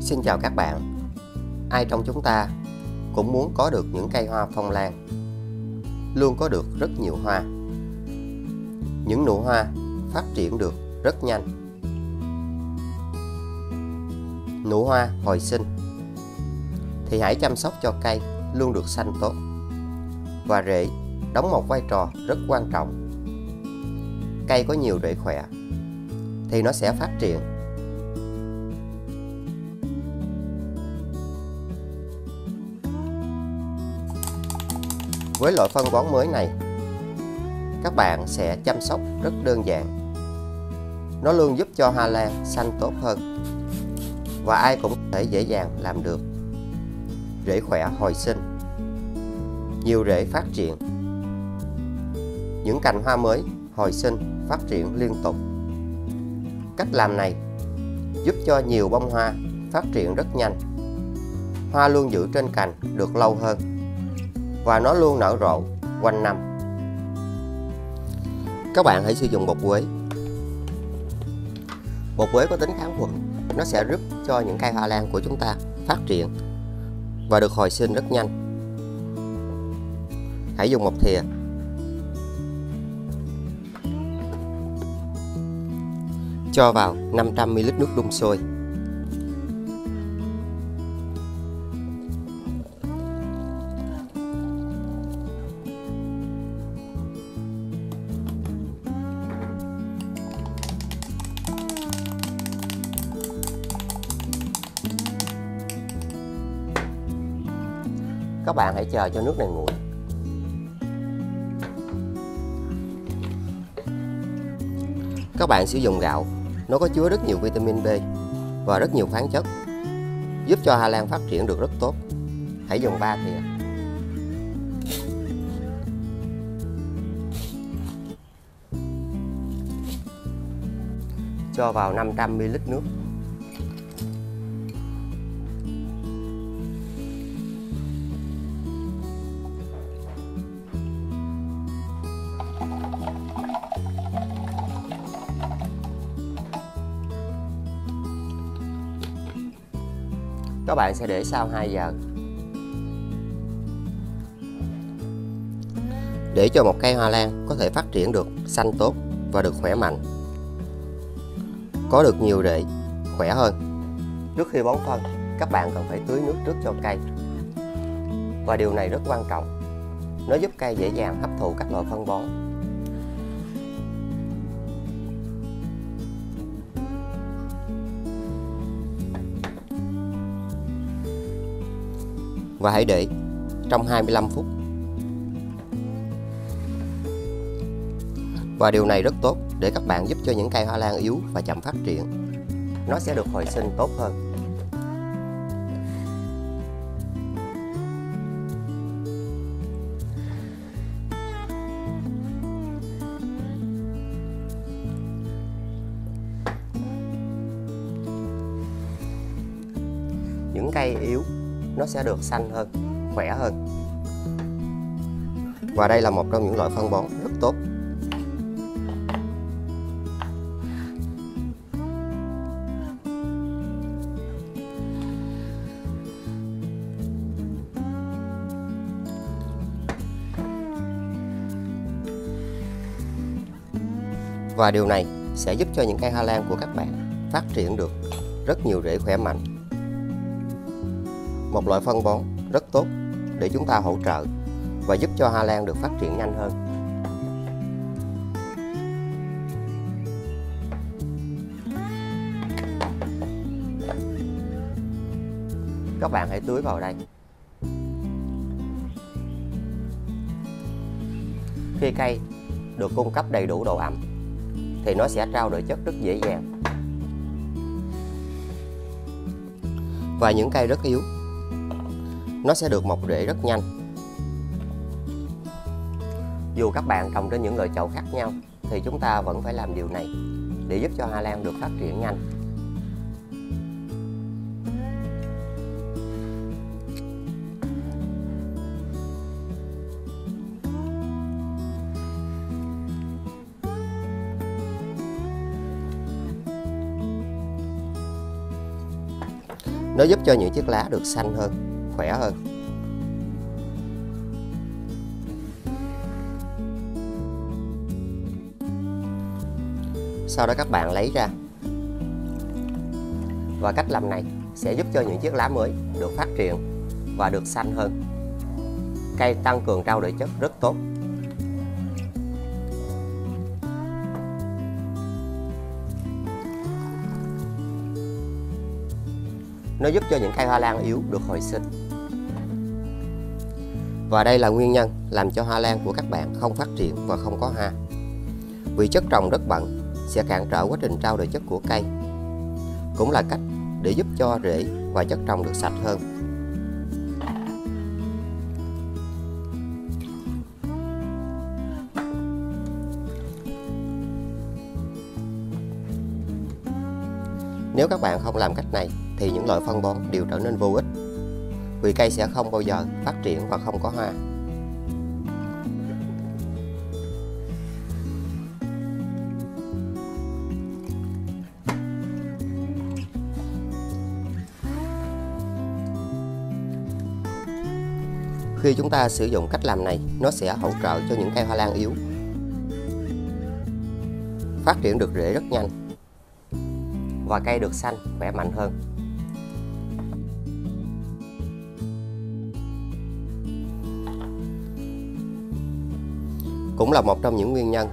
Xin chào các bạn. Ai trong chúng ta cũng muốn có được những cây hoa phong lan, luôn có được rất nhiều hoa. Những nụ hoa phát triển được rất nhanh. Nụ hoa hồi sinh thì hãy chăm sóc cho cây luôn được xanh tốt. Và rễ đóng một vai trò rất quan trọng. Cây có nhiều rễ khỏe thì nó sẽ phát triển. Với loại phân bón mới này, các bạn sẽ chăm sóc rất đơn giản. Nó luôn giúp cho hoa lan xanh tốt hơn và ai cũng có thể dễ dàng làm được. Rễ khỏe hồi sinh, nhiều rễ phát triển, những cành hoa mới hồi sinh phát triển liên tục. Cách làm này giúp cho nhiều bông hoa phát triển rất nhanh. Hoa luôn giữ trên cành được lâu hơn và nó luôn nở rộ quanh năm. Các bạn hãy sử dụng bột quế. Bột quế có tính kháng khuẩn, nó sẽ giúp cho những cây hoa lan của chúng ta phát triển và được hồi sinh rất nhanh. Hãy dùng một thìa. Cho vào 500ml nước đun sôi. Các bạn hãy chờ cho nước này nguội. Các bạn sử dụng gạo, nó có chứa rất nhiều vitamin B và rất nhiều khoáng chất, giúp cho hoa lan phát triển được rất tốt. Hãy dùng 3 thìa. Cho vào 500ml nước. Các bạn sẽ để sau 2 giờ. Để cho một cây hoa lan có thể phát triển được xanh tốt và được khỏe mạnh, có được nhiều rễ khỏe hơn. Trước khi bón phân, các bạn cần phải tưới nước trước cho cây. Và điều này rất quan trọng. Nó giúp cây dễ dàng hấp thụ các loại phân bón. Và hãy để trong 25 phút. Và điều này rất tốt để các bạn giúp cho những cây hoa lan yếu và chậm phát triển. Nó sẽ được hồi sinh tốt hơn. Những cây yếu nó sẽ được xanh hơn, khỏe hơn. Và đây là một trong những loại phân bón rất tốt. Và điều này sẽ giúp cho những cây hoa lan của các bạn phát triển được rất nhiều rễ khỏe mạnh. Một loại phân bón rất tốt để chúng ta hỗ trợ và giúp cho hoa lan được phát triển nhanh hơn. Các bạn hãy tưới vào đây. Khi cây được cung cấp đầy đủ độ ẩm thì nó sẽ trao đổi chất rất dễ dàng. Và những cây rất yếu, nó sẽ được mọc rễ rất nhanh. Dù các bạn trồng trên những loại chậu khác nhau thì chúng ta vẫn phải làm điều này để giúp cho hoa lan được phát triển nhanh. Nó giúp cho những chiếc lá được xanh hơn, khỏe hơn. Sau đó các bạn lấy ra. Và cách làm này sẽ giúp cho những chiếc lá mới được phát triển và được xanh hơn. Cây tăng cường trao đổi chất rất tốt. Nó giúp cho những cây hoa lan yếu được hồi sinh. Và đây là nguyên nhân làm cho hoa lan của các bạn không phát triển và không có hoa. Vì chất trồng rất bẩn sẽ cản trở quá trình trao đổi chất của cây. Cũng là cách để giúp cho rễ và chất trồng được sạch hơn. Nếu các bạn không làm cách này thì những loại phân bón đều trở nên vô ích, vì cây sẽ không bao giờ phát triển và không có hoa. Khi chúng ta sử dụng cách làm này, nó sẽ hỗ trợ cho những cây hoa lan yếu phát triển được rễ rất nhanh và cây được xanh, khỏe mạnh hơn. Cũng là một trong những nguyên nhân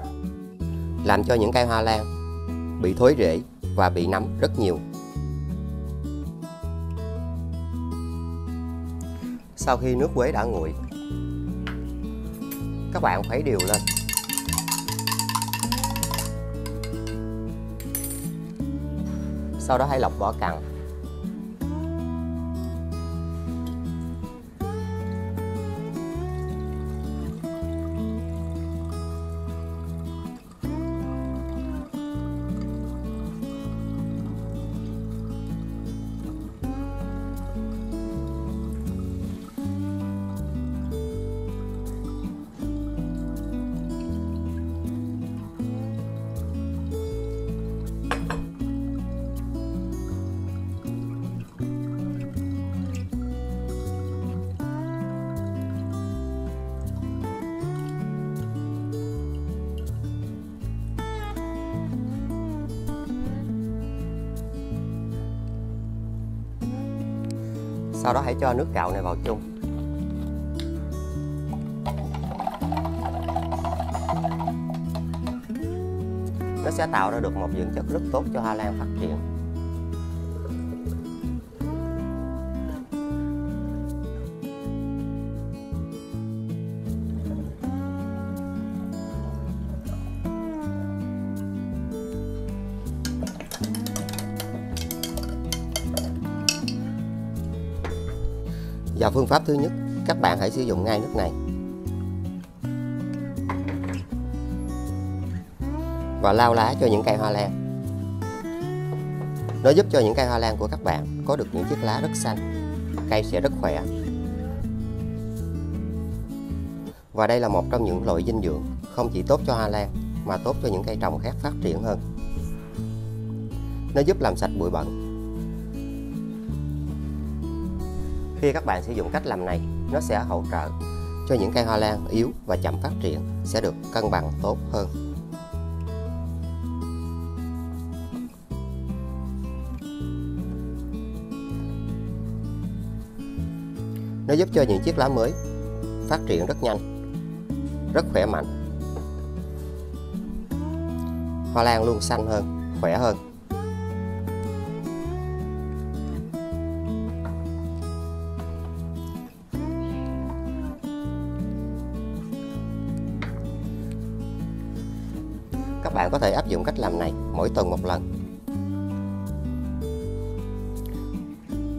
làm cho những cây hoa lan bị thối rễ và bị nấm rất nhiều. Sau khi nước quế đã nguội, các bạn khuấy đều lên. Sau đó hãy lọc vỏ cặn. Sau đó hãy cho nước gạo này vào chung. Nó sẽ tạo ra được một dưỡng chất rất tốt cho hoa lan phát triển. Và phương pháp thứ nhất, các bạn hãy sử dụng ngay nước này và lau lá cho những cây hoa lan. Nó giúp cho những cây hoa lan của các bạn có được những chiếc lá rất xanh, cây sẽ rất khỏe. Và đây là một trong những loại dinh dưỡng không chỉ tốt cho hoa lan mà tốt cho những cây trồng khác phát triển hơn. Nó giúp làm sạch bụi bẩn. Khi các bạn sử dụng cách làm này, nó sẽ hỗ trợ cho những cây hoa lan yếu và chậm phát triển sẽ được cân bằng tốt hơn. Nó giúp cho những chiếc lá mới phát triển rất nhanh, rất khỏe mạnh. Hoa lan luôn xanh hơn, khỏe hơn. Các bạn có thể áp dụng cách làm này mỗi tuần một lần.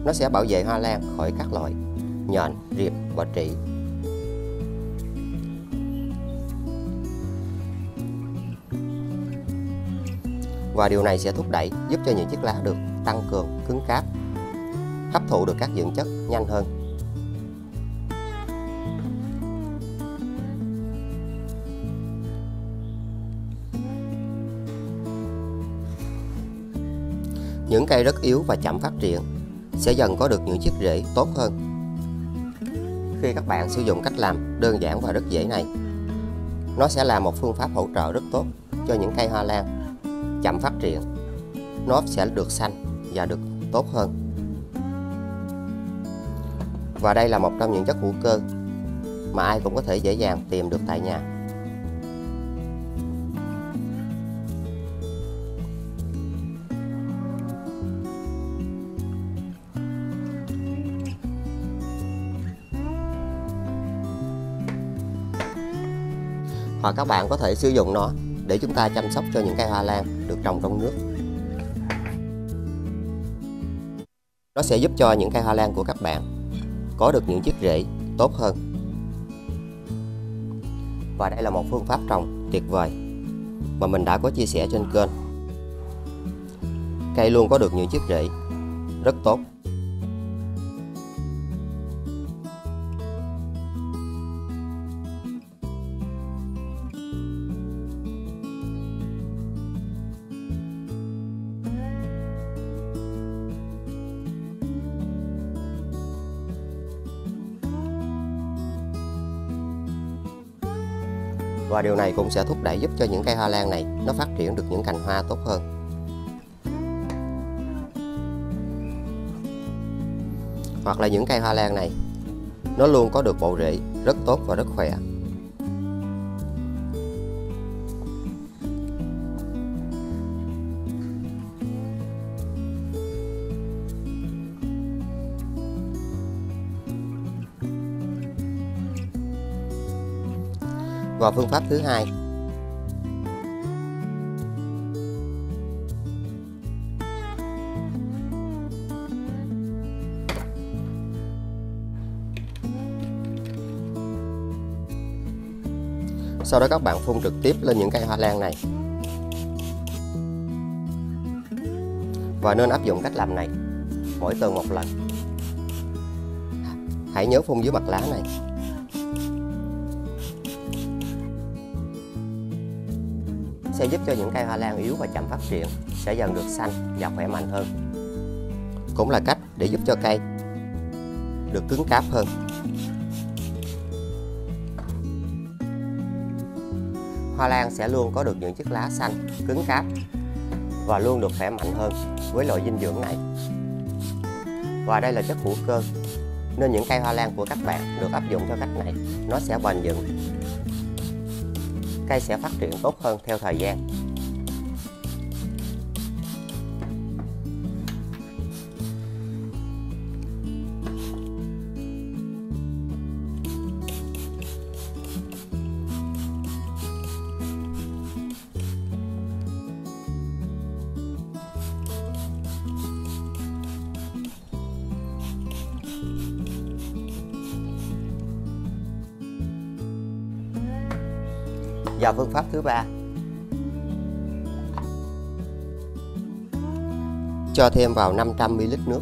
Nó sẽ bảo vệ hoa lan khỏi các loại nhện, riệp và trĩ. Và điều này sẽ thúc đẩy giúp cho những chiếc lá được tăng cường, cứng cáp, hấp thụ được các dưỡng chất nhanh hơn. Những cây rất yếu và chậm phát triển sẽ dần có được những chiếc rễ tốt hơn. Khi các bạn sử dụng cách làm đơn giản và rất dễ này, nó sẽ là một phương pháp hỗ trợ rất tốt cho những cây hoa lan chậm phát triển. Nó sẽ được xanh và được tốt hơn. Và đây là một trong những chất hữu cơ mà ai cũng có thể dễ dàng tìm được tại nhà. Hoặc các bạn có thể sử dụng nó để chúng ta chăm sóc cho những cây hoa lan được trồng trong nước. Nó sẽ giúp cho những cây hoa lan của các bạn có được những chiếc rễ tốt hơn. Và đây là một phương pháp trồng tuyệt vời mà mình đã có chia sẻ trên kênh. Cây luôn có được những chiếc rễ rất tốt. Và điều này cũng sẽ thúc đẩy giúp cho những cây hoa lan này nó phát triển được những cành hoa tốt hơn. Hoặc là những cây hoa lan này nó luôn có được bộ rễ rất tốt và rất khỏe. Và phương pháp thứ hai, sau đó các bạn phun trực tiếp lên những cây hoa lan này. Và nên áp dụng cách làm này mỗi tuần một lần. Hãy nhớ phun dưới mặt lá này. Sẽ giúp cho những cây hoa lan yếu và chậm phát triển sẽ dần được xanh và khỏe mạnh hơn. Cũng là cách để giúp cho cây được cứng cáp hơn. Hoa lan sẽ luôn có được những chiếc lá xanh, cứng cáp và luôn được khỏe mạnh hơn với loại dinh dưỡng này. Và đây là chất hữu cơ, nên những cây hoa lan của các bạn được áp dụng theo cách này, nó sẽ bền vững. Cây sẽ phát triển tốt hơn theo thời gian. Và phương pháp thứ ba, cho thêm vào 500 ml nước.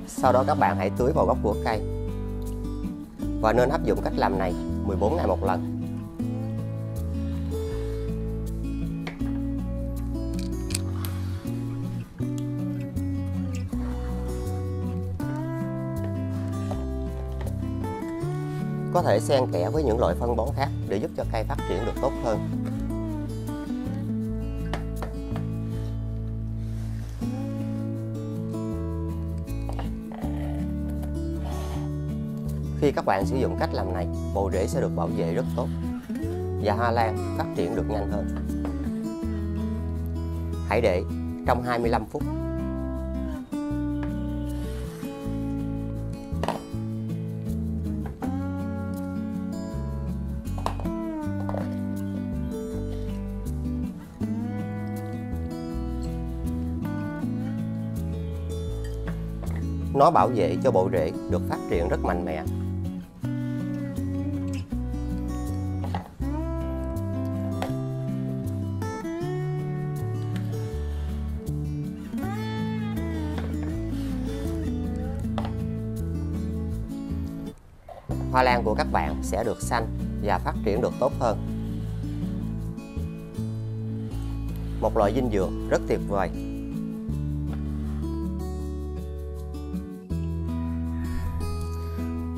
Sau đó các bạn hãy tưới vào gốc của cây. Và nên áp dụng cách làm này 14 ngày một lần. Có thể xen kẽ với những loại phân bón khác để giúp cho cây phát triển được tốt hơn. Khi các bạn sử dụng cách làm này, bộ rễ sẽ được bảo vệ rất tốt và hoa lan phát triển được nhanh hơn. Hãy để trong 25 phút. Nó bảo vệ cho bộ rễ được phát triển rất mạnh mẽ. hoa lan của các bạn sẽ được xanh và phát triển được tốt hơn. Một loại dinh dưỡng rất tuyệt vời.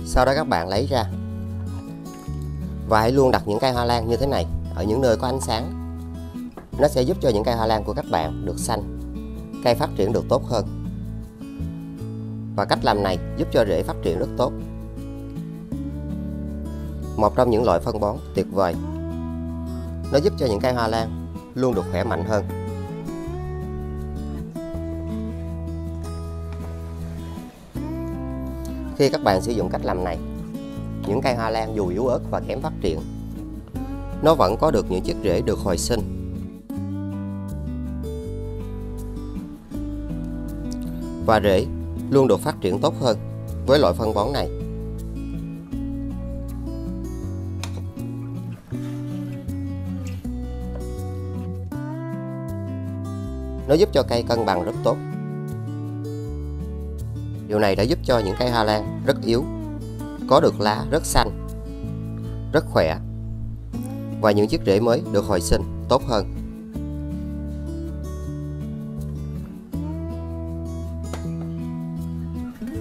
Sau đó các bạn lấy ra và hãy luôn đặt những cây hoa lan như thế này ở những nơi có ánh sáng. Nó sẽ giúp cho những cây hoa lan của các bạn được xanh, cây phát triển được tốt hơn. Và cách làm này giúp cho rễ phát triển rất tốt. Một trong những loại phân bón tuyệt vời. Nó giúp cho những cây hoa lan luôn được khỏe mạnh hơn. Khi các bạn sử dụng cách làm này, những cây hoa lan dù yếu ớt và kém phát triển, nó vẫn có được những chiếc rễ được hồi sinh. Và rễ luôn được phát triển tốt hơn với loại phân bón này. Nó giúp cho cây cân bằng rất tốt. Điều này đã giúp cho những cây hoa lan rất yếu có được lá rất xanh, rất khỏe và những chiếc rễ mới được hồi sinh tốt hơn.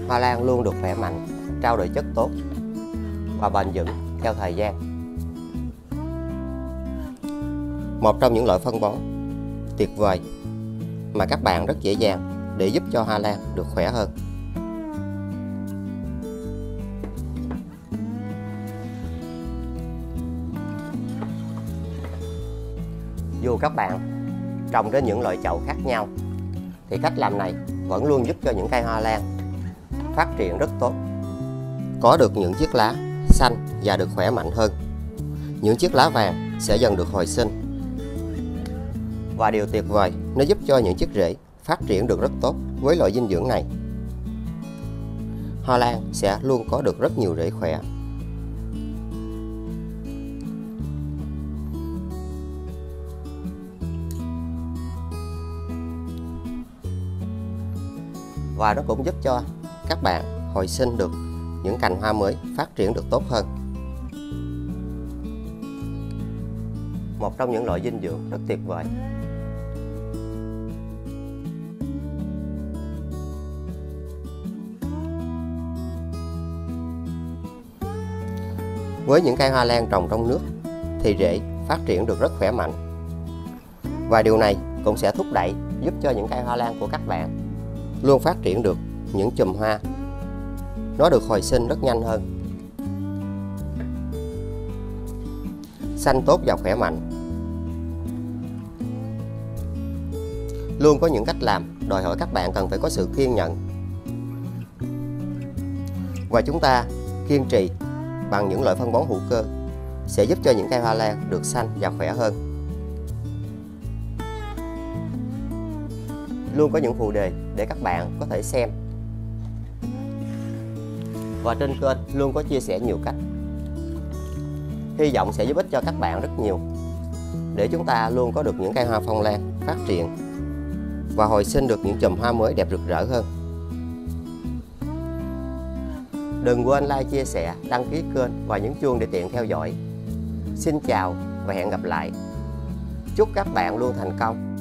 Hoa lan luôn được khỏe mạnh, trao đổi chất tốt và bền vững theo thời gian. Một trong những loại phân bón tuyệt vời mà các bạn rất dễ dàng để giúp cho hoa lan được khỏe hơn. Dù các bạn trồng đến những loại chậu khác nhau thì cách làm này vẫn luôn giúp cho những cây hoa lan phát triển rất tốt, có được những chiếc lá xanh và được khỏe mạnh hơn. Những chiếc lá vàng sẽ dần được hồi sinh. Và điều tuyệt vời, nó giúp cho những chiếc rễ phát triển được rất tốt với loại dinh dưỡng này. Hoa lan sẽ luôn có được rất nhiều rễ khỏe. Và nó cũng giúp cho các bạn hồi sinh được những cành hoa mới phát triển được tốt hơn. Một trong những loại dinh dưỡng rất tuyệt vời. Với những cây hoa lan trồng trong nước thì rễ phát triển được rất khỏe mạnh. Và điều này cũng sẽ thúc đẩy giúp cho những cây hoa lan của các bạn luôn phát triển được những chùm hoa. Nó được hồi sinh rất nhanh hơn. Xanh tốt và khỏe mạnh. Luôn có những cách làm đòi hỏi các bạn cần phải có sự kiên nhẫn. Và chúng ta kiên trì bằng những loại phân bón hữu cơ sẽ giúp cho những cây hoa lan được xanh và khỏe hơn. Luôn có những phụ đề để các bạn có thể xem. Và trên kênh luôn có chia sẻ nhiều cách. Hy vọng sẽ giúp ích cho các bạn rất nhiều để chúng ta luôn có được những cây hoa phong lan phát triển và hồi sinh được những chùm hoa mới đẹp rực rỡ hơn. Đừng quên like, chia sẻ, đăng ký kênh và nhấn chuông để tiện theo dõi. Xin chào và hẹn gặp lại. Chúc các bạn luôn thành công.